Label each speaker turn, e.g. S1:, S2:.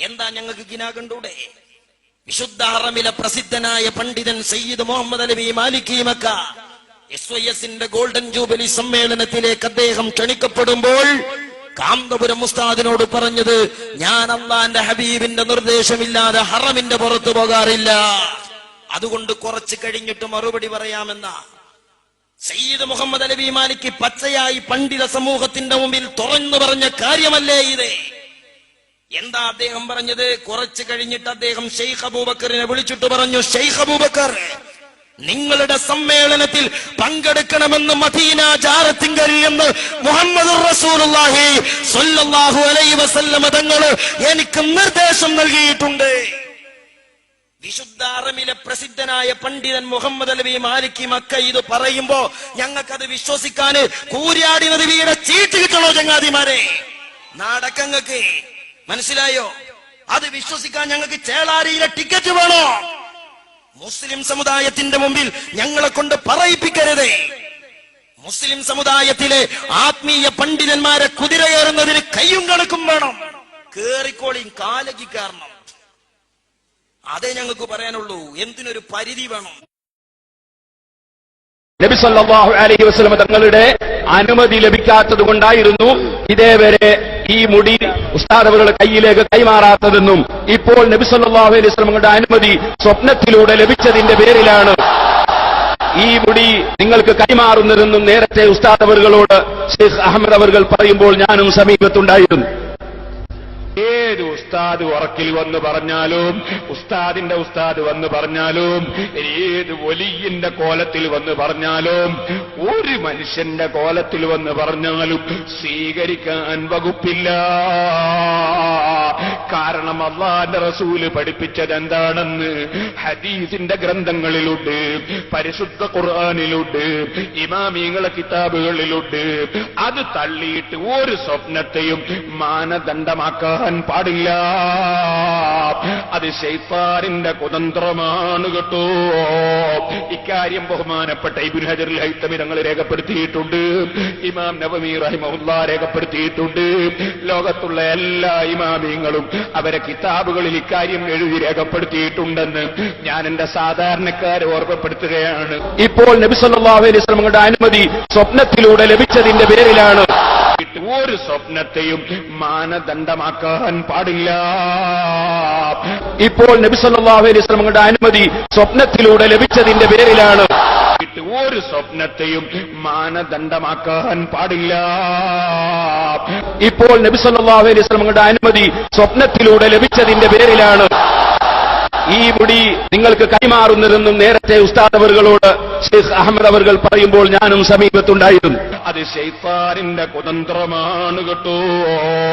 S1: എന്താ ഞങ്ങൾക്ക് ഗിനാ കണ്ടൂടെ? വിശുദ്ധ ഹറമിലെ പ്രസിദ്ധനായ പണ്ഡിതൻ Sayyid Muhammad Alawi Maliki Mecca SYSന്റെ ഗോൾഡൻ ജൂബിലി സമ്മേളനത്തിലേക്ക് അദ്ദേഹം ക്ഷണിക്കപ്പെടുമ്പോൾ കാന്തപുരം ഉസ്താദിനോട് പറഞ്ഞത്, ഞാൻ അള്ളാന്റെ ഹബീബിന്റെ നിർദ്ദേശമില്ലാതെ ഹറമിന്റെ പുറത്തു പോകാറില്ല, അതുകൊണ്ട് കുറച്ച് കഴിഞ്ഞിട്ട് മറുപടി പറയാമെന്ന സയ്യിദ് മുഹമ്മദ് അലവി മാലിക്കി പച്ചയായി പണ്ഡിത സമൂഹത്തിന്റെ മുമ്പിൽ തുറന്നു പറഞ്ഞ കാര്യമല്ലേ ഇത്? എന്താ അദ്ദേഹം പറഞ്ഞത്? കുറച്ച് കഴിഞ്ഞിട്ട് അദ്ദേഹം ഷെയ്ഖ് അബൂബക്കറിനെ വിളിച്ചിട്ട് പറഞ്ഞു, ഷെയ്ഖ് അബൂബക്കർ, നിങ്ങളുടെ സമ്മേളനത്തിൽ പങ്കെടുക്കണമെന്ന് മദീന ജാറത്തിങ്കൽ എന്ന് മുഹമ്മദ് റസൂലുള്ളാഹി സ്വല്ലല്ലാഹു അലൈഹി വസല്ലം തങ്ങൾ എനിക്ക് നിർദ്ദേശം നൽകിയിട്ടുണ്ട്. വിശുദ്ധ ഹറമിലെ പ്രസിദ്ധനായ പണ്ഡിതൻ മുഹമ്മദ് അലവി മാലിക്കി മക്ക ഇത് പറയുമ്പോ ഞങ്ങൾക്കത് വിശ്വസിക്കാന് കൂരിയാടി നദിയുടെ ചീട്ട് കിട്ടണോ ചങ്ങാതിമാരെ? നാടക്കങ്ങൾക്ക് മനസ്സിലായോ? അത് വിശ്വസിക്കാൻ ഞങ്ങൾക്ക് ചേളാരിയിലെ ടിക്കറ്റ് വേണോ? മുസ്ലിം സമുദായത്തിന്റെ മുമ്പിൽ ഞങ്ങളെ കൊണ്ട് പറയിപ്പിക്കരുതേ. മുസ്ലിം സമുദായത്തിലെ ആത്മീയ പണ്ഡിതന്മാരെ കുതിരയേറുന്നതിന് കയ്യും കണക്കും വേണം. കേറിക്കോളിയും കാലകി കാരണം. അതേ ഞങ്ങൾക്ക് പറയാനുള്ളൂ. എന്തിനൊരു പരിധി വേണം.
S2: നബി സല്ലല്ലാഹു അലൈഹി വസല്ലം തങ്ങളുടെ അനുമതി ലഭിക്കാത്തത് കൊണ്ടായിരുന്നു ഇതേവരെ ഈ മുടി ഉസ്താദ് അവരുടെ കയ്യിലേക്ക് കൈമാറാത്തതെന്നും ഇപ്പോൾ നബി സല്ലല്ലാഹു അലൈഹി വസല്ലം തങ്ങളുടെ അനുമതി സ്വപ്നത്തിലൂടെ ലഭിച്ചതിന്റെ പേരിലാണ് ഈ മുടി നിങ്ങൾക്ക് കൈമാറുന്നതെന്നും നേരത്തെ ഉസ്താദ് അവர்களോട് ഷെയ്ഖ് അഹമ്മദ് അവർ പറയുമ്പോൾ ഞാനും സമീപത്തുണ്ടായിരുന്നു. ഏത് ഉസ്താദ് ഉറക്കിൽ വന്ന് പറഞ്ഞാലും, ഉസ്താദിന്റെ ഉസ്താദ് വന്ന് പറഞ്ഞാലും, ഏത് വലിയന്റെ കോലത്തിൽ വന്ന് പറഞ്ഞാലും, ഒരു മനുഷ്യന്റെ കോലത്തിൽ വന്ന് പറഞ്ഞാലും സ്വീകരിക്കാൻ വകുപ്പില്ല. കാരണം അല്ലാഹുവിന്റെ റസൂല് പഠിപ്പിച്ചത് എന്താണെന്ന് ഹദീസിന്റെ ഗ്രന്ഥങ്ങളിലുണ്ട്, പരിശുദ്ധ ഖുർആനിലുണ്ട്, ഇമാമിങ്ങളുടെ കിതാബുകളിലുണ്ട്. അത് തള്ളിയിട്ട് ഒരു സ്വപ്നത്തെയും മാനദണ്ഡമാക്കാൻ പാടില്ല. അത് ശൈത്താനിന്റെ കുതന്ത്രമാണ് കേട്ടോ. ഇക്കാര്യം ബഹുമാനപ്പെട്ട ഇബ്നു ഹജർ അൽ ഹൈതമി തങ്ങൾ രേഖപ്പെടുത്തിയിട്ടുണ്ട്, ഇമാം നവവി റഹിമഹുല്ലാഹ് രേഖപ്പെടുത്തിയിട്ടുണ്ട്. ലോകത്തുള്ള എല്ലാ ഇമാമിങ്ങളും അവരെ കിതാബുകളിൽ ഇക്കാര്യം എഴുതി രേഖപ്പെടുത്തിയിട്ടുണ്ടെന്ന് ഞാൻ എന്റെ സാധാരണക്കാരെ ഓർമ്മപ്പെടുത്തുകയാണ്. ഇപ്പോൾ നബി സല്ലല്ലാഹു അലൈഹി വസല്ലം തങ്ങളുടെ അനുമതി സ്വപ്നത്തിലൂടെ ലഭിച്ചതിന്റെ പേരിലാണ് ഒരു സ്വപ്നത്തെയും മാനദണ്ഡമാക്കാൻ പാടില്ല. ഇപ്പോൾ നബി സല്ലല്ലാഹു അലൈഹി വസല്ലം തങ്ങളുടെ അനുമതി സ്വപ്നത്തിലൂടെ ലഭിച്ചതിന്റെ പേരിലാണ് ഒരു സ്വപ്നത്തെയും മാനദണ്ഡമാക്കാൻ പാടില്ല. ഇപ്പോൾ നബി സല്ലല്ലാഹു അലൈഹി വസല്ലം തങ്ങളുടെ അനുമതി സ്വപ്നത്തിലൂടെ ലഭിച്ചതിന്റെ പേരിലാണ് ഈ മുടി നിങ്ങൾക്ക് കൈമാറുന്നതെന്നും നേരത്തെ ഉസ്താദ് അവர்களോട് ഷെയ്ഖ് അഹമ്മദ് അവർ പറയുമ്പോൾ ഞാനും സമീപത്തുണ്ടായിരുന്നു. അത് ശൈത്താനിന്റെ കുതന്ത്രമാണ് കേട്ടോ.